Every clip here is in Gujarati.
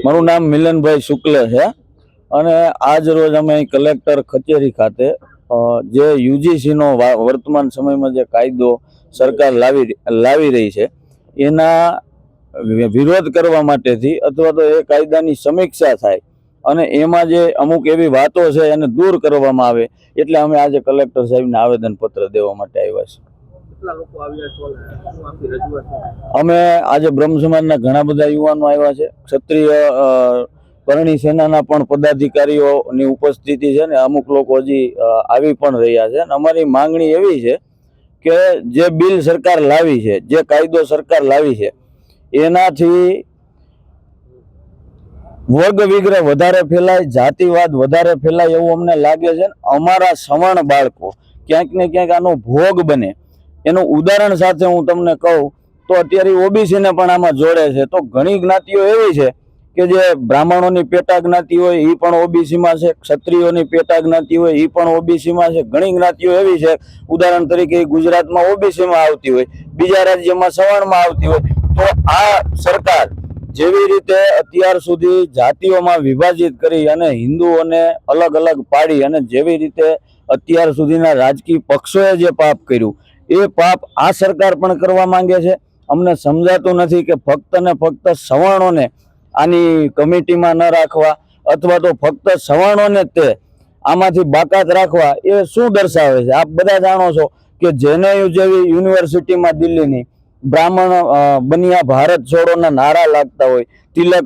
મારું નામ મિલનભાઈ શુક્લ છે અને આજ રોજ અમે કલેક્ટર કચેરી ખાતે જે યુજીસી નો વર્તમાન સમયમાં જે કાયદો સરકાર લાવી રહી છે એના વિરોધ કરવા માટેથી અથવા તો એ કાયદાની સમીક્ષા થાય અને એમાં જે અમુક એવી વાતો છે એને દૂર કરવામાં આવે એટલે અમે આજે કલેક્ટર સાહેબને આવેદનપત્ર દેવા માટે આવ્યા છીએ। અમે આજે બ્રહ્મ સમાજના ઘણા બધા યુવાનો આવ્યા છે, ક્ષત્રિય કરણી સેનાના પણ પદાધિકારીઓની ઉપસ્થિતિ છે ને અમુક લોકો હજી આવી પણ રહ્યા છે અને અમારી માંગણી એવી છે કે જે બિલ સરકાર લાવી છે, જે કાયદો સરકાર લાવી છે એનાથી વર્ગ વિગ્રહ વધારે ફેલાય, જાતિવાદ વધારે ફેલાય એવું અમને લાગે છે। અમારા સવર્ણ બાળકો ક્યાંક ને ક્યાંક આનો ભોગ બને એનું ઉદાહરણ સાથે હું તમને કહું તો અત્યારે ઓબીસીને પણ આમાં જોડે છે। તો ઘણી જ્ઞાતિઓ એવી છે કે જે બ્રાહ્મણોની પેટા જ્ઞાતિ હોય એ પણ ઓબીસીમાં છે, ક્ષત્રિયોની પેટા જ્ઞાતિ હોય એ પણ ઓબીસીમાં છે, ઘણી જ્ઞાતિઓ એવી છે ઉદાહરણ તરીકે ગુજરાતમાં ઓબીસીમાં આવતી હોય, બીજા રાજ્યમાં સવર્ણમાં આવતી હોય। તો આ સરકાર જેવી રીતે અત્યાર સુધી જાતિઓમાં વિભાજિત કરી અને હિન્દુઓને અલગ અલગ પાડી અને જેવી રીતે અત્યાર સુધીના રાજકીય પક્ષોએ જે પાપ કર્યું એ પાપ આ સરકાર પણ કરવા માંગે છે। અમને સમજાતું નથી કે ફક્ત ને ફક્ત સવર્ણોને આની કમિટીમાં ન રાખવા અથવા તો ફક્ત સવર્ણોને તે આમાંથી બાકાત રાખવા એ શું દર્શાવે છે? આપ બધા જાણો છો કે જેએનયુ જેવી યુનિવર્સિટીમાં દિલ્હીની બ્રાહ્મણ બનિયા ભારત છોડોના નારા લાગતા હોય, તિલક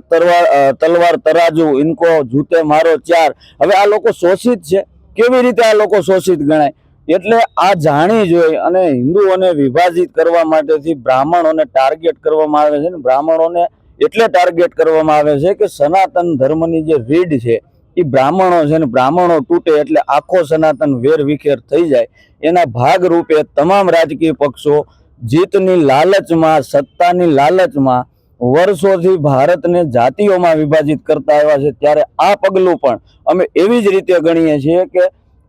તલવાર તરાજુ ઇનકો જૂતે મારો ચાર। હવે આ લોકો શોષિત છે, કેવી રીતે આ લોકો શોષિત ગણાય? એટલે આ જાણી જોઈ અને હિન્દુઓને વિભાજિત કરવા માટેથી બ્રાહ્મણોને ટાર્ગેટ કરવામાં આવે છે ને બ્રાહ્મણોને એટલે ટાર્ગેટ કરવામાં આવે છે કે સનાતન ધર્મની જે રીડ છે એ બ્રાહ્મણો છે ને બ્રાહ્મણો તૂટે એટલે આખો સનાતન વેર વિખેર થઈ જાય એના ભાગ રૂપે તમામ રાજકીય પક્ષો જીતની લાલચમાં, સત્તાની લાલચમાં વર્ષોથી ભારતને જાતિઓમાં વિભાજિત કરતા આવ્યા છે। ત્યારે આ પગલું પણ અમે એવી જ રીતે ગણીએ છીએ કે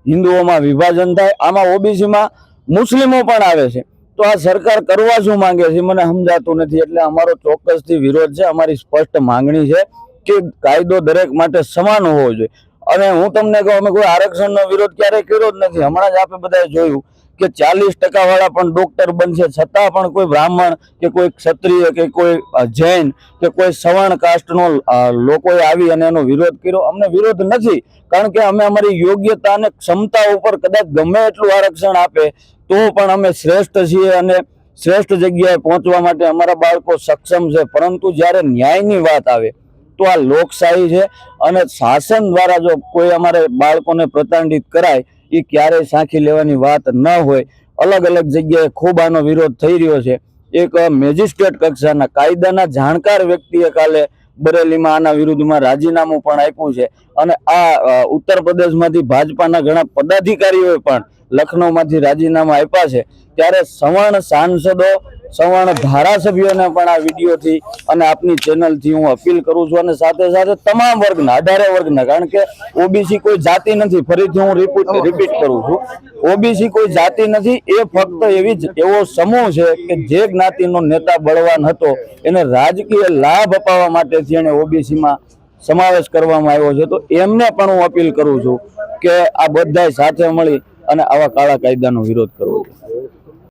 હિન્દુઓમાં વિભાજન થાય, આમાં ઓબીસીમાં મુસ્લિમો પણ આવે છે। તો આ સરકાર કરવા શું માંગે છે મને સમજાતું નથી એટલે અમારો ચોક્કસથી વિરોધ છે। અમારી સ્પષ્ટ માંગણી છે કે કાયદો દરેક માટે સમાન હોવો જોઈએ। અને હું તમને કહું અમે કોઈ આરક્ષણનો વિરોધ ક્યારેય કર્યો જ નથી। હમણાં જ આપણે બધાએ જોયું કે 40% વાળા પણ ડોક્ટર બનશે છતાં પણ કોઈ બ્રાહ્મણ કે કોઈ ક્ષત્રિય કે કોઈ જૈન કે કોઈ સવર્ણ કાસ્ટનો લોકોએ આવી અને એનો વિરોધ કર્યો। અમને વિરોધ નથી કારણ કે અમે અમારી યોગ્યતા અને ક્ષમતા ઉપર કદાચ ગમે એટલું આરક્ષણ આપે તો પણ અમે શ્રેષ્ઠ છીએ અને શ્રેષ્ઠ જગ્યાએ પહોંચવા માટે અમારા બાળકો સક્ષમ છે। પરંતુ જ્યારે ન્યાયની વાત આવે તો આ લોકશાહી છે અને શાસન દ્વારા જો કોઈ અમારે બાળકોને પ્રતાડિત કરાય એ ક્યારેય સાંખી લેવાની વાત ન હોય। અલગ અલગ જગ્યાએ ખૂબ આનો વિરોધ થઈ રહ્યો છે। એક મેજિસ્ટ્રેટ કક્ષાના કાયદાના જાણકાર વ્યક્તિએ કાલે બરેલીમાં આના વિરુદ્ધમાં રાજીનામું પણ આપ્યું છે અને આ ઉત્તર પ્રદેશમાંથી ભાજપાના ઘણા પદાધિકારીઓએ પણ લખનૌમાંથી રાજીનામા આપ્યા છે। ત્યારે સવર્ણ સાંસદો, સવર્ણ ધારાસભ્યોને પણ આ વિડીયોથી અને આપની ચેનલથી હું અપીલ કરું છું અને સાથે સાથે તમામ વર્ગના 18 વર્ગના, કારણ કે ઓબીસી કોઈ જાતિ નથી, ફરીથી હું રિપીટ કરું છું, ઓબીસી કોઈ જાતિ નથી, એ ફક્ત એવો સમૂહ છે કે જે જ્ઞાતિનો નેતા બળવાન હતો એને રાજકીય લાભ અપાવવા માટેથી એને ઓબીસીમાં સમાવેશ કરવામાં આવ્યો છે। તો એમને પણ હું અપીલ કરું છું કે આ બધાય સાથે મળી અને આવા કાળા કાયદાનો વિરોધ કરવો જોઈએ।